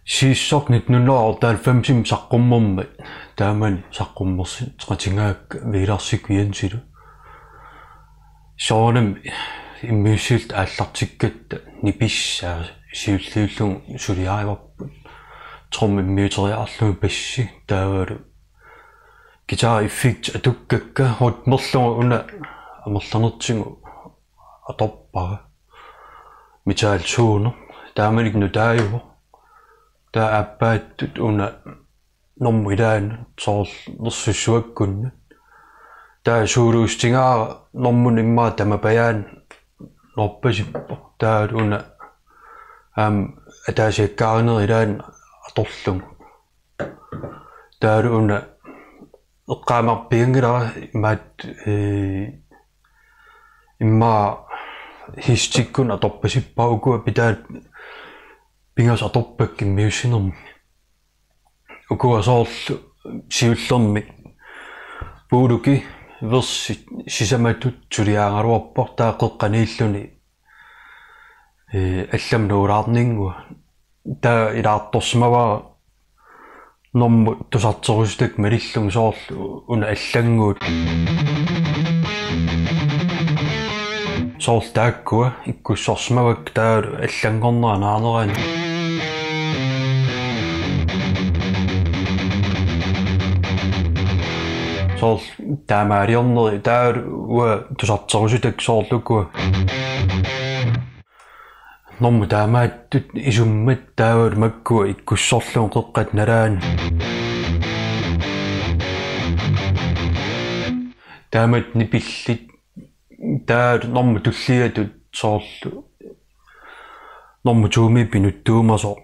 Siissornit nunnoortaalfamsim saqqummermi taamani saqqummersi tqatingaak viilarsikviansilu soornam immiussilt aallartikkatta nipissaa siulliullung suliarivarput trum immiuteriarlumi passi taavalu gitaar effekt atukkakka hotmerlunga una amerlanertingu atorpara metal toner taamanik nutaayuvo taa appaat una normidaan soor nersussuakkunna taa suuluustingaara normun immaa tamapajaan norpasippo taa una ataasiakkaarnerilaan atorlungu taa una eqqaamarpiangilara immaat immaa histikkun atorpasippa ukua pitaat pingas atorpakki miussinermi ukua soorlu siullermi puuluki versi sisamatut suliaangaluarpor taa qeqqaniilluni аллам нуулаарнингуа таа илаарторсмава норму тусартерусутак малиллун соорлу уна аллангуут соорл тааккуа иккуссорсмавак таа аллангорнеранаанерани соорл таамаалиорнери таа уа тусартерусутак соорлукуа норм таамааттут исуммат таавал маккуа иккуссорлуун қеққат налаан таамат нипиллит таа норм туллиатут соорлу норм тууми пинуттуумасо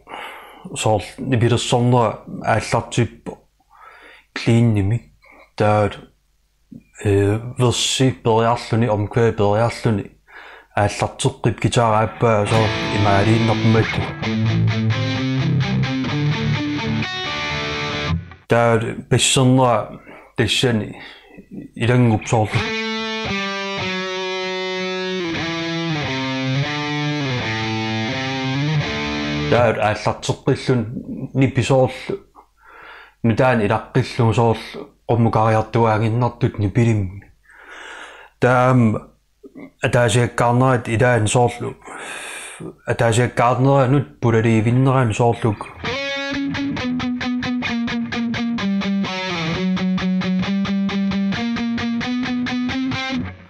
соор нипилерсорнера ааллартиппо клинними таа верси периарлуни омкваа периарлуни ааллартеққип гитарааппаа соо имаалииннэрмат таа писсернера тассани илангуп соорлу таа ааллартеққиллун ниписоорлу нутаан илаққиллу соорлу оммукариартуаагиннартут нипилимми таам атаасиаккаарнерат илаан соорлу атаасиаккаарнеранут пулаливиннеран соорлук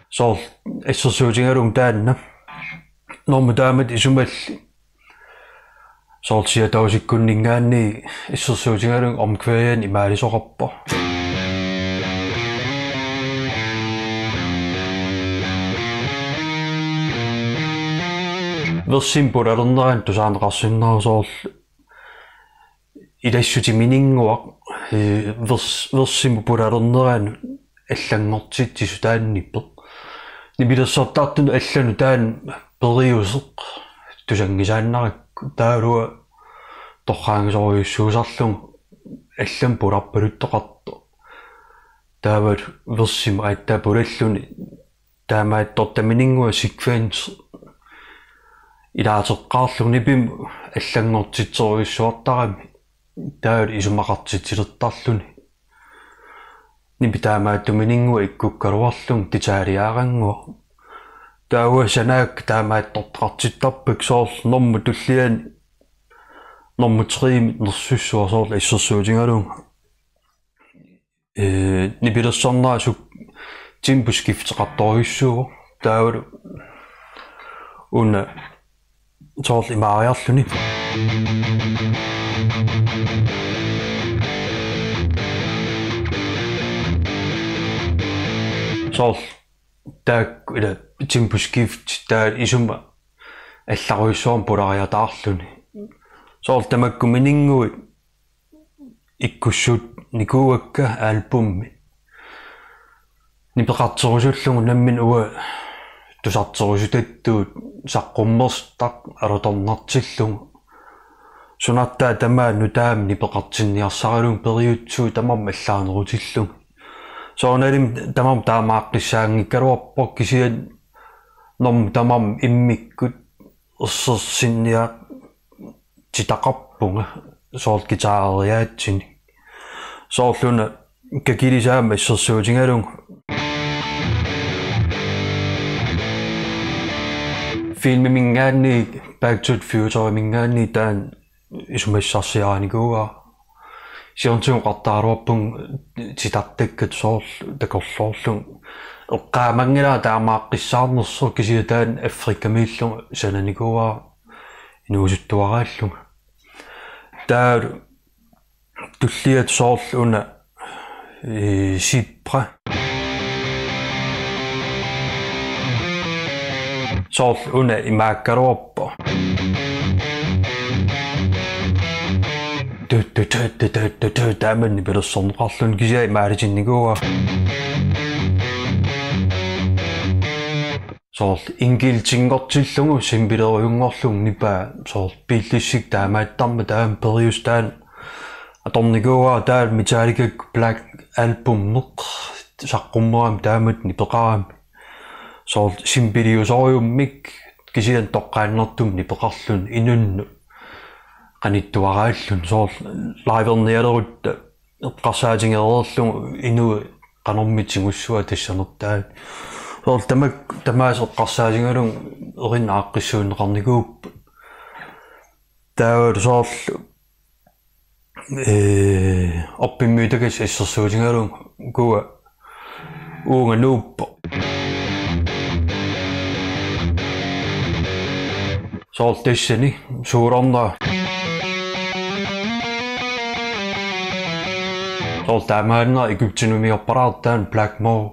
соор эссерсуутингалун таанна норма таамат исумалли соорсиа таусиккуннингаанни эссерсуутингалун омкваан имаалисоқарпо версим пулалернеран тусаанеқарсиннерусоорл илассутиминингуақ версим пулалернеран аллангортит тисутаанниппеқ нипилерсортаартуну аллану таан периусеқ тусангисааннаракку таалуа торраангисориуссуусарлун аллам пуларпалуттоқарто таавал версим ааттаа пулаллуни таамааттортаминингуа секвенс илаатеққаарлу нипим аллангортитсориуссуартарами таал исумақартитсилертарлуни нипи таамааттуминингуа иккуккалуарлун титаалиаарангуа таауа санаак таамааттортақартиттарпак соор норму туллиани норму триими нерсуссуа соор иссерсуутингалун нипилерсорнера сук тимпускифтеқарторюссуо таавал уна соор имаариарлуни соор таак ила тимпускифт таа исума алларуйссуарм полариатаарлуни соор тамаккуминингуи иккуссуут никууакка альбумми нипеқартерусуллугу наммин уа тусартерусутаттуут саққуммерстақ алуторнартиллугу сунартаа тамаа нутаам нипеқартинниарсаралун периутсуу тамам аллаанерутиллугу соорналим тамам таамааққиссаангиккалуарпор кисиан ном тамам иммиккут ерсерсинниа титақарпунга soort gitaariaatsin soorluna kakilisaama issersuutingalung filmi mingaanni Back to the Future mingaanni taan isumassarsiaaniguaa siorntuun qartaaruarpung titartakkat soorl takorloorlung eqqaamangila taamaaqqissaarnersu kisiataan Afrikamiillung sananiguaa inuusuttuaraallung taa tulliat soorl una sipra soorl una imaakkaruarpo taamanni pelersorneqarlun kisia imaalitiniguaa soorl ingiltingortillungu simpilerujungorlung nipaa soorl pillissik taamaattarma taam perius taan atorniguaa taa Metallica Black Album neq saqqummeram taamat nipeqaram soorl simpiliusoriummik kisian toqqaannertum nipeqarlun inunnu qanittuaraallun soorl laivernialerut eqqarsaatingereerlungu inu qanormitsingussua tassanertaa soorl tamaas eqqarsaatingalung erinaaqqissuunneqarniguup taa soorl oppimmiitakas issersuutingalung kuwa uunga nuuppo soorl tassani suurornaa soorl taamaanna Egyptinumiorparaartaan Blackmore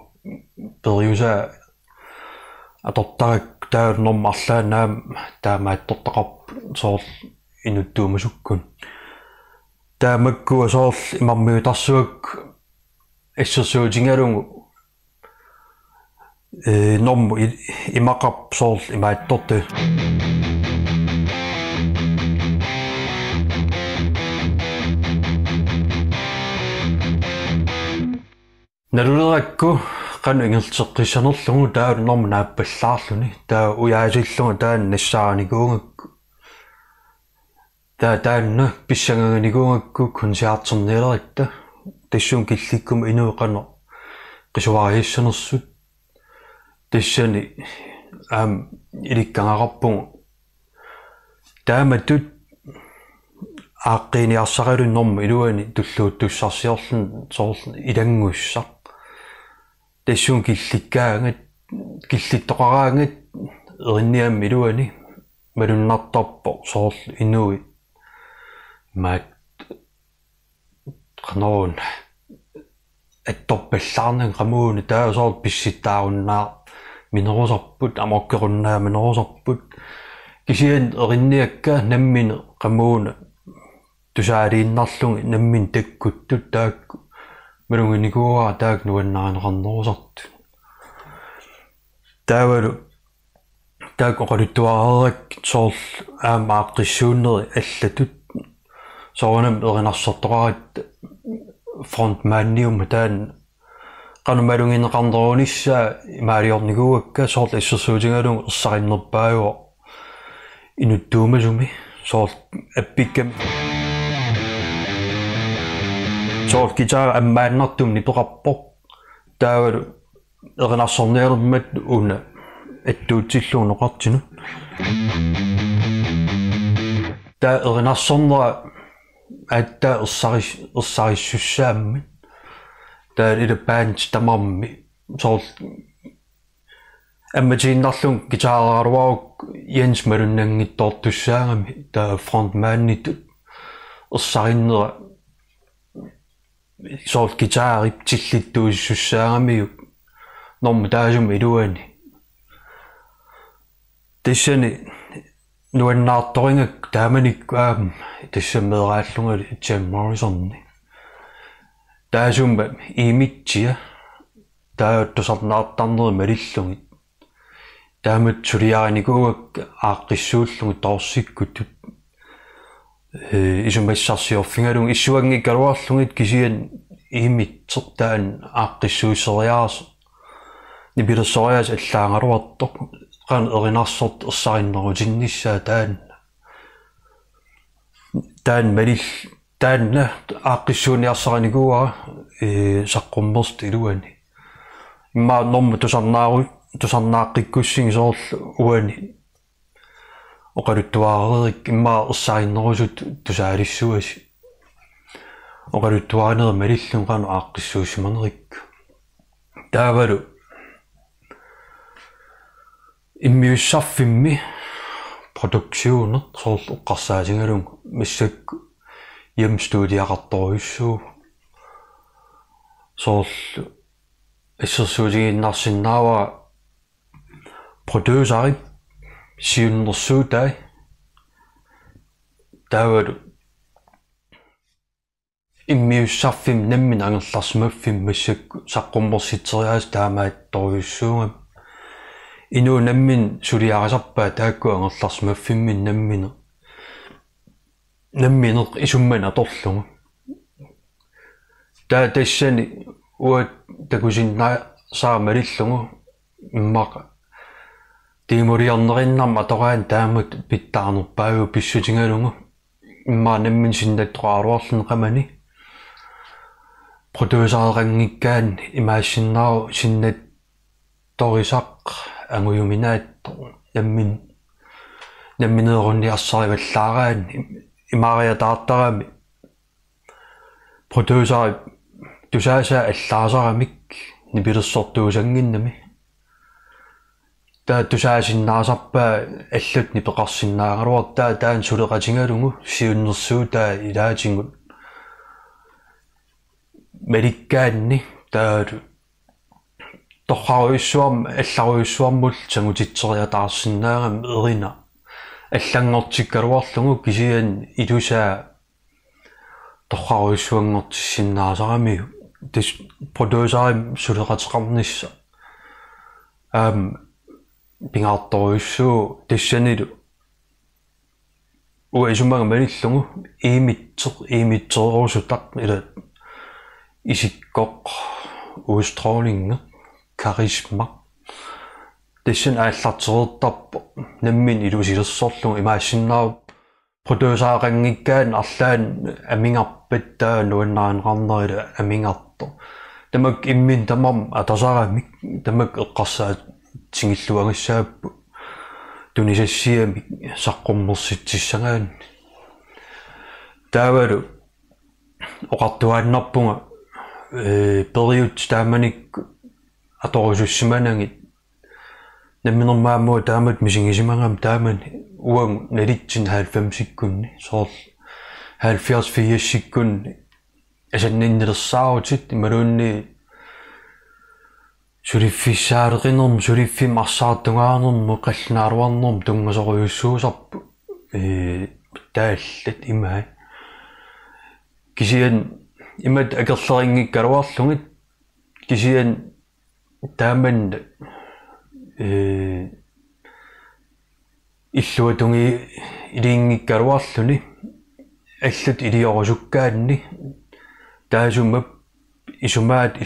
periusa atortarak taa normarlaanaam taamaattortaqarp soorl inuttuumasukkun taamakkua soorl imarmiutarsuak issersuutingalungu normu imaqarp soorl imaattortu nalulerakku qanu ingerteqqissanerlugu taa normu naappallaarluni taa uyaasillunga taan nassaaniguungakku taanna pissanganganiguungakku konserternilerakta tassuun killikkum inuuqano qisuariissanersut tassani ilikkangararpungu taamatut aaqqiniarsaqalun normu iluani tulluuttussarsiorlun soorl ilangussaq tassuun killikkaangat killittoqaraangat erinniam iluani malunnartarpo soorl inui maat qanoon attorpallaarnan qamuuni taa soorl pissittaarunnaa minerusarput amorkerunnaa minerusarput kisian erinniakka nammin qamuuna tusaaliinnarlungi nammin takkuttut taakku malunginikuaa taak nuannaaneqarnerusart taavalu taak oqaluttuareerak soorl aamaaqqissuunneri allatut soornam erinarsortoqarat frontmannium taan qanumalungineqarneruunissa imaaliorniguakka soorl issersuutingalung ersaqinnerpaajuo inuttuumasumi soorl appikkam soorl gitaar ammaannartum nipeqarpoq taavalu erinarsornialermat una attuutsilluun noqartinu taa erinarsornera aattaa ersarissussaammat taa ila band tamarmi soorl ammatininnarlung gitaaraaruaruk Jens malunnangittoortussaangami taa frontmannitut ersarinnera soorl gitaarip tillittuissussaangamiuk normu taasum iluani tassani nuannaartoringak taamanikku tassameeraallungali Jim Morrisonni taasumma imitsia taattusarnaartarneri malillungit taamat suliaaniguak aaqqissuullungu toorsikkutut isumassarsiorfingalung issuangikkaluarlungit kisian imitsertaan aaqqissuusseriaas nipilersorias allaangaluartoq qan erinarsort ersarinneritinnissaa taan malill таанна ааққиссуuniarsaraniguа саққуммерст илуани имма норму тусарнааққиккуссинги соорлу уани оқалуттуаарерик имма ерсаариннерусут тусаалиссуаси оқалуттуаарнер малиллун қану ааққиссуусиманерик таавалу иммиуссарфимми продукционер соорлу оққарсаатингалун миссак hjemstudiaqartoruissuu soorlu issерsuutigiinnaarsinnaava producerip siunnersuutai taavalu immiussarfim nammin angerlarsmaffim massakku saqqummersiteriaas taamaattoruissuunga inu nammin suliarasarpaa taakku angerlarsmaffimmin nammina намминеқ исуммана торлугу тассани уат такусинна саамалиллугу иммаqa тимуриарнериннарма атораан таамут питтаарнерпаагу писсутингалугу имма наммин синнаттоқаруарлун қамани продюсерерангиккаан имаассиннаару синнат торисақ ангуюминаатто намминеерунни ассариваллаараан имариа таартарами продюсер тусааса аллаасарамик нипилерсортуусангиннами таа тусаасиннаасарпаа аллут нипеқарсиннаагалуар таан сулеқатингалугу сиуннерсуутаа илаатингут медиккаанни таалу торхаруиссуарм алларуиссуармул сангутитсериатаарсиннаагам эрина аллангортиккалуарлугу кисиан илусаа торхаруиссуангортиссиннаасарами тис продюсерим сулеқатеқарнисса пингаартторуиссуу тассанилу уисумага малиллугу имитсерусутақ ила исиккоқ уустроолинга карисма тессэн ааллартерертарпо наммин илусилерсорлугу имаассиннаа продюсерангиккаан арлаан амингарпаттаа нуаннаанеқарнерила амингарто тамак иммин тамам атасарамик тамак эққарсаат тингиллуагассааппу тунисассиами саққуммерситсиссагаан таавалу оқартуааннарпунга период тааманик аторусуссиманангит намминермааммуа таамат мисингисимангам тааман уан налитсин 90-сиккунни соор 70-80-сиккунни асанниннилерсаарутит ималуунни сулиффиссаалеқинерм сулиффим арсаартунгаарнерму қаллинааруарнерм тунгасоруйуссуусарпу тааллат имаа кисиан имат акерлерингиккалуарлугит кисиан тааман иллуатунги илингиккалуарлуни аллут илиорусуккаанни таасуммап исумаат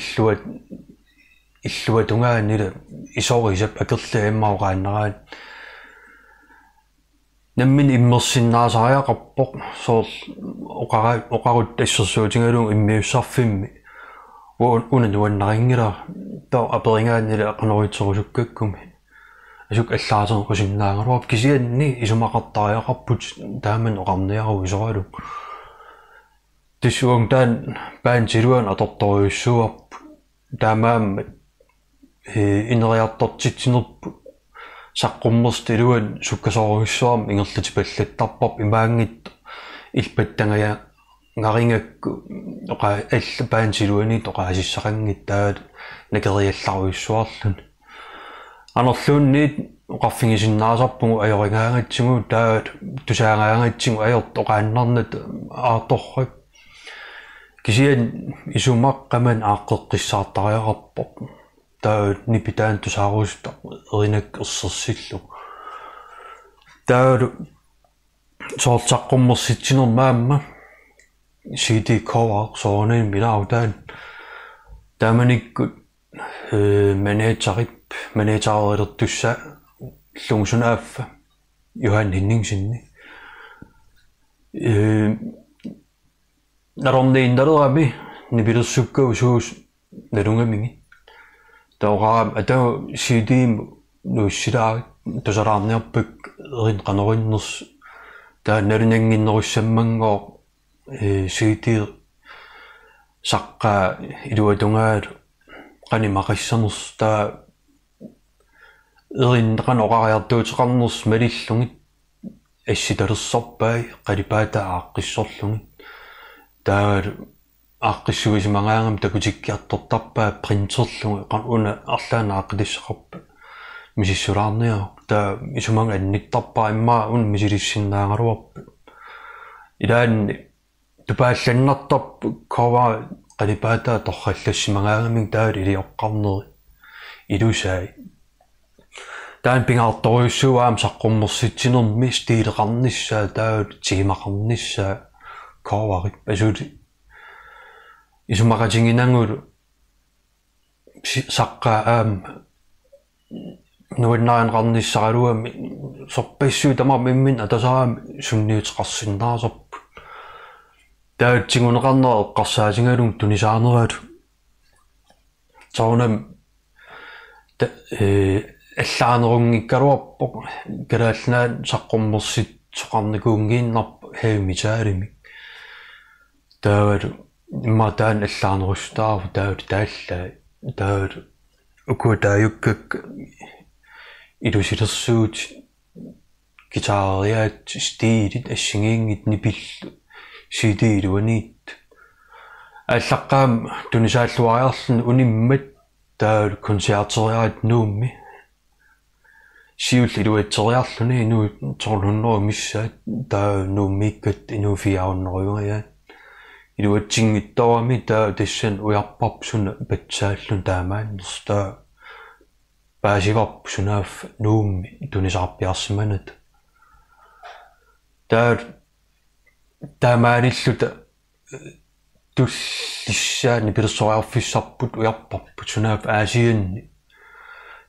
иллуатунгаанила исорисап акерлаа иммаугааннераат наммин иммерсиннаасариақарпоқ соор оқарут тассерсуутингалугу иммиуссарфимми унануаннарингила тоо аперингааннила ақаноритсерусуккаккуми асук аллаасерқусиннаагалуар кисианни исумақартариақарпут тааман оқарниару исоралу тиссуун таан паан силуан аторторюссуарпу таамааммат инериартортитсинерпу саққуммерстилуан суккасоруйссуарм ингерлати паллаттарпап имаангит илпаттангая ngaringakku oqa allapaan siluani toqaasissaqangit taat nakeriallaruyussuarlun anerluunniit oqarfingisinnaarsarpugu ajoringaangatsigu taat tusaangaangatsigu ajort oqaannarnat aatorrak kisian isumaqqaman aaqqeqqissaartariaqarpoq taat nipitaan tusaaruusta erinak ersersillu taat soortsaqqummersitsinnermaamma CD cover soornen milautaan taamanikku managerertussa lungsunaaffa Johan Henningsinni нарорниинналерами нипилерсуккаусуус налунгамиги таораам атаа сидиим нуиссилаагит тусалаарниарпак эрин канориннерс таа налунангиннеруссаммангоо сидиир саққаа илуатунгаат qaнимақиссанерс таа эрин канорариартуутеқарнерс малиллугит асситалерсорпай қалипаата ааққиссорлугит таа ааққиссугисимагаангам такутиккиартортарпаа принтерлугу уна арлаана ааққилиссақарпа мисиссулаарниа таа исумага анниттарпаа иммаа уна мисилиссиннаангалуарпа илаанни тупаалланнартарп кова қалипаата торраллассимагаагамик таа илиоққарнери илусаи таан пингаартторюссууаам саққуммерситсинерми стилеқарниссаа таа тигимақарниссаа ковари асули исумақатингинангулу саққаа аам нуаннаанеқарниссаралуами сорпассуу тамаа миммин атасаами сунниутеқарсиннаасорп таатсигунеқарнера эққарсаатингалун тунисаанералу таунам аллаанерунгиккалуарпоқ галаалнаан саққуммерсит соқарникуунгииннарп хаимитаалими таавалу имма таан аллаанерустаарфу таавалу тааллаа таавалу укуутааюккак илусилерсуут гитаариаат стилит ассигиингит нипиллу сидиилуаниит аллаққаам тунисааллуариарлун униммат таавалу концертериаат нуумми сиул илуатсериарлуни инуу торлуннеру миссаат таа нууммиккат инуу фиауннеруйуриаат илуатсингиттоорами таа тассан уярпарп суна патсааллун таамааннерс таа паасиварп сунаав нуумми тунисаарпиарсиманат таа таамааниллута туллиссаани пилерсориарфиссарпут уярпарпут сунаав аасианни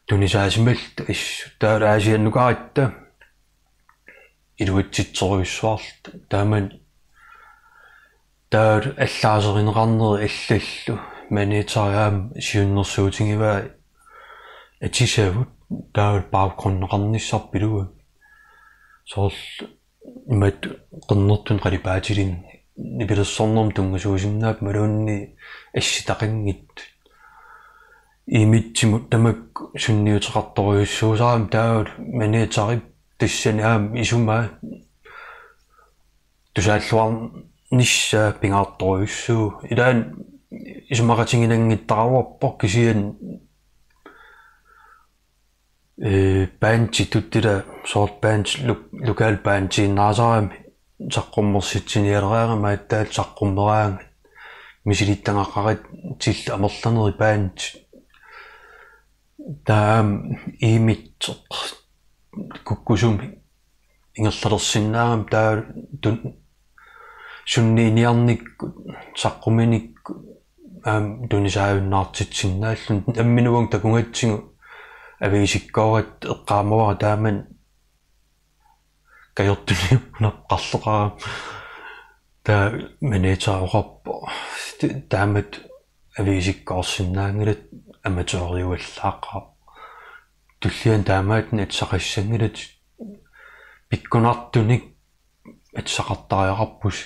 тунисаасималт иссу таа аасианнукаатта илуатситсориуссуарлт тааман таа аллаасеринеқарнери аллаллу манитариаам сиуннерсуутингиваа атисавут таа бааккуннеқарниссарпилуга соорл имат qernertun qalipaatilin нипилерсорнерм тунгасуусиннаап малуунни асситақингит имитсимут тамак сунниутеқарторюссуусаам таавал манитарип тассаниаам исумаа тусааллуар нисса пингаарторюссуу илаан исумақатингинангиттаруарпор кисиан банчи туттила сорт банч локал банчи наасаами саққуммерситсиниалераама таал саққуммераанга мисилиттангақарит тилла амерланери банч таам имитсеқ куккусуми ингерлалерсиннаагам таа суннииниарник саққуминик аам тунисааюннаартитсиннааллун амминуан такунгатсигу ависиккоорат эққаамуара тааман кайортуни унапқарлеқаа таа манитаораппо таамат ависиккоорсиннаангилат аматуариуаллааққаа туллиан таамаатни атсақассангилат пиккунартуник атсақартариақарпус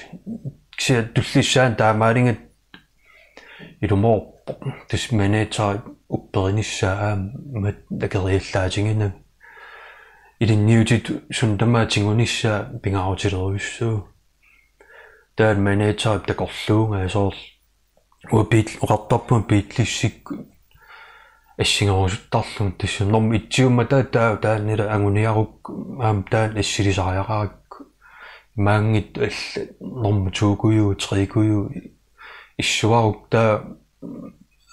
кися туллиссаан таамаалингат илумоорпо тас манитаа уппериниссаа мат такериаллаатингина илинниутит сундамаатингуниссаа пингаутилеруйуссуу таан манитаа такорлуунгаа соор уапит оqartarpun piitlissik ассингерусуттарлун тассуннэрм итсиумма тааннила агуниарук аам таан ассилисариақарак маангит алла норм туукуйу трикуйу иссуарук таа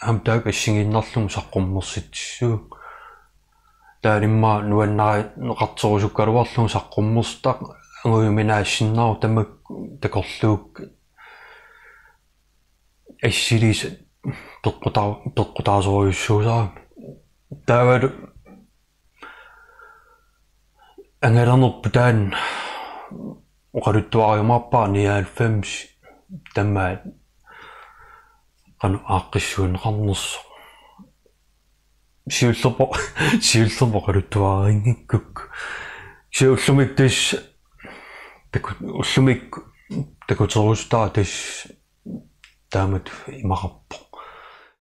аам таак ассигиннарлун саққуммерситсуу таалимма нуаннари неқартерусуккалуарлун саққуммерстақ агуйуминаассиннаару тамак такорлуук ассилис пеққутаасоруйуссуусаа таавал ангалернерпу таан оқалуттуариумаарпаа 99 тамма qanu aaqqissuuneqarnerso siullerpo qaluttuaringikkuk siullumik tis ullumik takuterustaa tis taamat imaqarpo